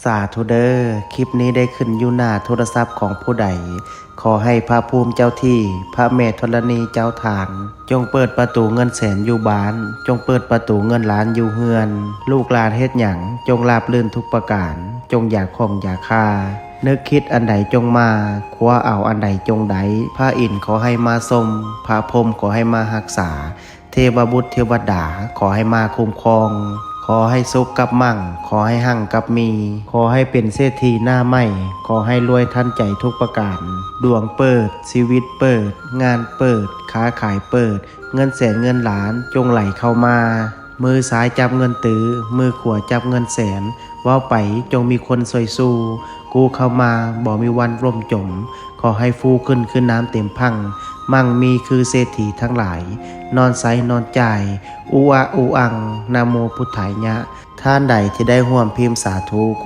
สาธุเดอร์คลิปนี้ได้ขึ้นอยู่หน้าโทรศัพท์ของผู้ใดขอให้พระภูมิเจ้าที่พระแม่ธรณีเจ้าทานจงเปิดประตูเงินแสนอยู่บ้านจงเปิดประตูเงินล้านอยู่เฮือนลูกหลานเฮ็ดหยังจงราบรื่นทุกประการจงอย่าข่มอย่าฆ่านึกคิดอันใดจงมาคว้าเอาอันใดจงใดพระอินทร์ขอให้มาทรงพระพรหมขอให้มารักษาเทวบุตรเทวดาขอให้มาคุ้มครองขอให้สุขกับมั่งขอให้หั่งกับมีขอให้เป็นเศรษฐีหน้าใหม่ขอให้รวยทันใจทุกประการดวงเปิดชีวิตเปิดงานเปิดค้าขายเปิดเงินแสนเงินล้านจงไหลเข้ามามือซ้ายจับเงินตื้อมือขวาจับเงินแสนว่าไปจงมีคนซอยสู้กูเข้ามาบ่มีวันร่มจมขอให้ฟูขึ้นน้ำเต็มพังมั่งมีคือเศรษฐีทั้งหลายนอนไซนอนจ่ายอูอะอูอังนะโมพุทธายะท่านใดที่ได้ร่วมพิมพ์สาธุ